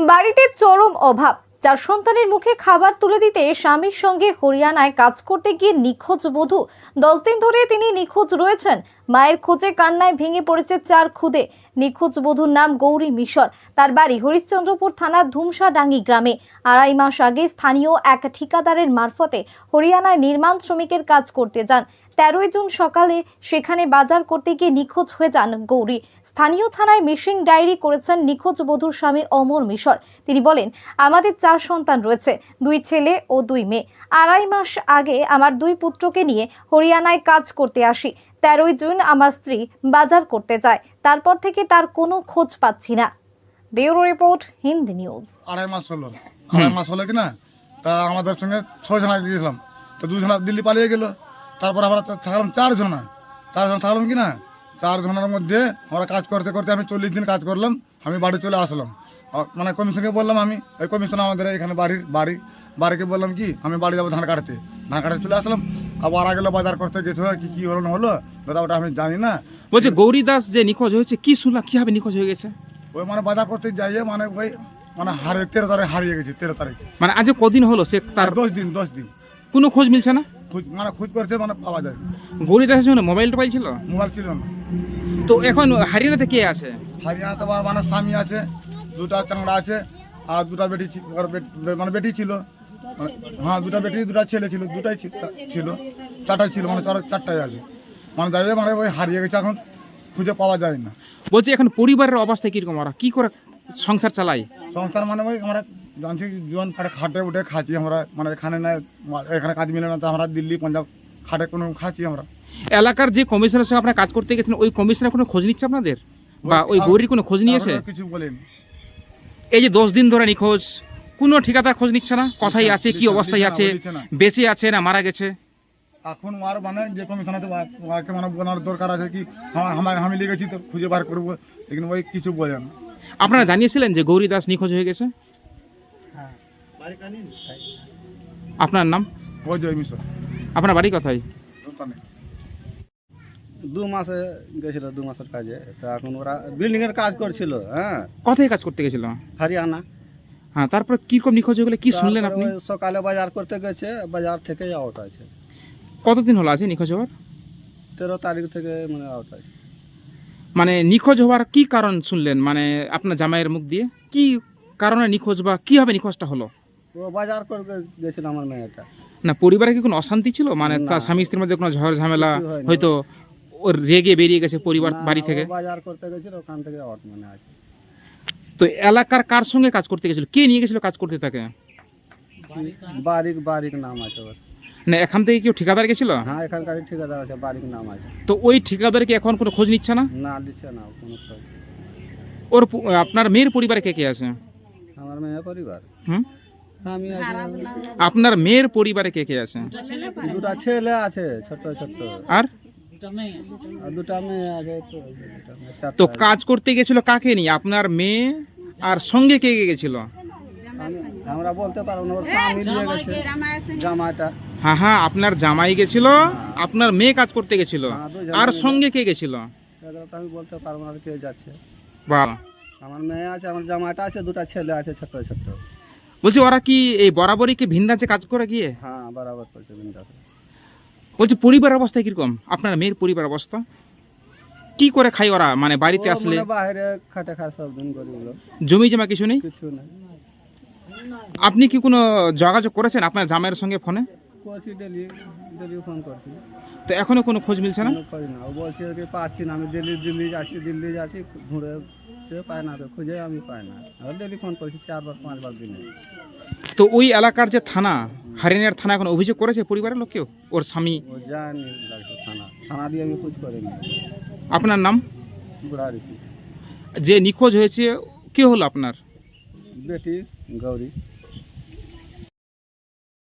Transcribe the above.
বাড়িতে চরম অভাব, চার সন্তানের মুখে খাবার তুলে দিতে স্বামীর সঙ্গে হরিয়ানায় কাজ করতে গিয়ে নিখোঁজ বধূ। 10 দিন ধরে তিনি নিখোঁজ রয়েছেন। মায়ের খোঁজে কান্নায় ভেঙে পড়েছে চার খুদে। নিখোঁজ বধূর নাম গৌরী মিশর। তার বাড়ি হরিশ্চন্দ্রপুর থানার ধুমসাডাঙ্গি গ্রামে। 2.5 মাস আগে স্থানীয় এক ঠিকাদারের মারফতে হরিয়ানায় নির্মাণ শ্রমিকের কাজ করতে যান। 13 জুন সকালে সেখানে বাজার করতে গিয়ে নিখোঁজ হয়ে যান গৌরী। স্থানীয় থানায় মিসিং ডায়েরি করেছেন নিখোঁজ বধূর স্বামী অমর মিশর। তিনি বলেন, আমাদের 4 সন্তান রয়েছে, 2 ছেলে ও 2 মেয়ে। 2.5 মাস আগে আমার 2 পুত্রকে নিয়ে হরিয়ানায় কাজ করতে আসি। 13 জুন আমার স্ত্রী বাজার করতে যায়, তারপর থেকে তার কোনো খোঁজ পাচ্ছি না। Bureau report, Hindi news. 2.5 মাস হলো কিনা, তা আমাদের সঙ্গে 6 জনা গিয়েছিলাম, তো 2 জনা দিল্লি পালিয়ে গেল। তারপর আমরা থাকলাম 4 জনা থাকলাম কিনা, 4 জনের মধ্যে আমরা কাজ করতে করতে আমি 40 দিন কাজ করলাম। আমি বাড়ি চলে আসলাম, মানে কমিশনকে বললাম, আমি ওই কমিশন আমাদের এখানে বাড়িকে বললাম কি আমি বাড়ি যাবো ধান কাটতে চলে আসলাম। আবার আগে বাজার করতে গেছিল, কি হলো না হলো দাদা ওটা আমি জানি না। বলছে গৌরী দাস যে নিখোঁজ হয়েছে, কি শুনলাম কিভাবে নিখোঁজ হয়ে গেছে? ওই মানে বাজার করতে যাইয়ে মানে ওই মানে 13 তারিখ হারিয়ে গেছে। 13 তারিখ মানে আজ কদিন হলো সে তার 10 দিন কোনো খোঁজ মিলছে না? খোঁজ করছে মানে পাওয়া যায়। গৌরী দাসের জন্য মোবাইল টোবাইল ছিল? মোবাইল ছিল না। তো এখন হরিয়ানাতে কে আছে? হরিয়ানাতে মানে স্বামী আছে, 2টা চাংড়া আছে, আর 2টা বেটি মানে বেটি ছিল। হ্যাঁ 2টা বেটি 2টা ছেলে ছিল, 2টাই ছিল, 4টাই ছিল, মানে 4টাই আছে। মানে যাই মানে ওই হারিয়ে গেছে, এখন খুঁজে পাওয়া যায় না। বলছি এখন পরিবারের অবস্থা কিরকম, ওরা কি করে সংসার চালায়? সংসার মানে ওই আমরা জানছি জীবন খাটে উঠে খাচ্ছি আমরা, মানে এখানে না, এখানে কাজ মিলে না, তো আমরা দিল্লি পাঞ্জাব খাটে কোনো খাচ্ছি আমরা। এলাকার যে কমিশনের সঙ্গে আপনারা কাজ করতে গেছেন, ওই কমিশনের কোনো খোঁজ নিচ্ছে আপনাদের, বা ওই গৌরীর কোনো খোঁজ নিয়েছে? কিছু বলেনি। এই যে 10 দিন ধরে নিখোঁজ, কোনো ঠিকাদার খোঁজ নিচ্ছে না? কোথায় আছে, কি অবস্থায় আছে, বেঁচে আছে না মারা গেছে? এখন আর মানে যে কমিশন আছে মানে বলার দরকার আছে কি আমি লিখেছি তো খুঁজে বার করবো, লেকিন ওই কিছু বলে না। আপনারা জানিয়েছিলেন যে গৌরী দাস নিখোঁজ হয়ে গেছে? আপনার নাম? ওই জয় মিশর। আপনার বাড়ি কোথায়? 2 মাসে গেছিল, 2 মাসের কাজে। তা এখন ওরা বিল্ডিং এর কাজ করছিল। হ্যাঁ, কোথায় কাজ করতে গেছিল? হরিয়ানা। হ্যাঁ, তারপর কিরকম নিখোঁজ হয়ে গেলে কি শুনলেন আপনি? তারপরে ওই সকালে বাজার করতে গেছে, বাজার থেকে আউট আছে। কতদিন হলো আছে নিখোঁজ হওয়ার? 13 তারিখ থেকে মানে আউট আছে। মানে নিখোঁজ হওয়ার কি কারণ শুনলেন, মানে আপনার জামাইয়ের মুখ দিয়ে কি কারণে নিখোঁজ, বা কিভাবে নিখোঁজটা হলো? ও বাজার করতে গেছিল আমার মেয়েটা। না পরিবারে কি কোনো অশান্তি ছিল, মানে না। তার স্বামী স্ত্রীর মধ্যে কোনো ঝড় ঝামেলা, কিছু হয়নি। হয়তো ওর রেগে বেরিয়ে গেছে পরিবার না, বাড়ি থেকে? ও বাজার করতে গেছিল, ওখান থেকে আউট মানে আছে। তো এলাকার কার সঙ্গে কাজ করতে গেছিল, কে নিয়ে গেছিল কাজ করতে তাকে? বারিক নাম আছে ওর। না এখান থেকে কেউ ঠিকাদার গেছিল? হ্যাঁ, এখানকার ঠিকাদার আছে, বারিক নাম আছে। তো ওই ঠিকাদার কি এখন কোনো খোঁজ নিচ্ছে না? না, দিচ্ছে না কোনো খোঁজ। ওর আপনার মেয়ের পরিবারে কে কে আছে? আমার মেয়ে পরিবার, হুম, আমি আছি। আপনার মেয়ের পরিবারে কে কে আছে? 2টা ছেলে আছে, ছোট আর আর 2টা মেয়ে আছে। তো কাজ করতে গেছিল কাকে নিয়ে, আপনার মেয়ে আর সঙ্গে কে কে গেছিল? আমরা বলতে পারবো না, ওর স্বামী নিয়ে গেছে, জামাটা। হ্যাঁ হ্যাঁ, আপনার জামাই গেছিল, আপনার মেয়ে কাজ করতে গেছিল, হ্যাঁ, 2 জন আর মিলে। সঙ্গে কে গেছিল? এগুলো তো আমি বলতে পারবো না কে যাচ্ছে। বাহ, আমার মেয়ে আছে, আমার জামাটা আছে, 2টা ছেলে আছে, ছোট। বলছি ওরা কি এই বরাবরই কি ভিন রাজ্যে কাজ করে গিয়ে? হ্যাঁ, বরাবর করছে বিন্দাস। বলছি পরিবার অবস্থা কিরকম, আপনার মেয়ের পরিবার অবস্থা কি করে খায় ওরা, মানে বাড়িতে আসলে? বাইরে খাটে খায় সব দিন গরিবগুলো, জমি জমা কিছু নেই? কিছু নেই। আপনি কি কোনো যোগাযোগ করেছেন আপনার জামাইয়ের সঙ্গে ফোনে? করছি, ডেলি ফোন করছি, তো এখনো কোনো খোঁজ মিলছে না? কোনো খোঁজ না। ও বলছে যে পাচ্ছি না, আমি দিল্লি যাচ্ছি ঘুরে পাই না, তো খুঁজে আমি পাই না। আর ডেলি ফোন করছি 4 বার 5 বার দিনে। তো ওই এলাকার যে থানা, হরিয়ানার থানা এখন অভিযোগ করেছে পরিবারের লোক কেউ, ওর স্বামী? ও জানি লাগছে থানা দিয়ে আমি খোঁজ করিনি। আপনার নাম? বুড়ারিছি। যে নিখোঁজ হয়েছে কে হলো আপনার? বেটি গৌরী।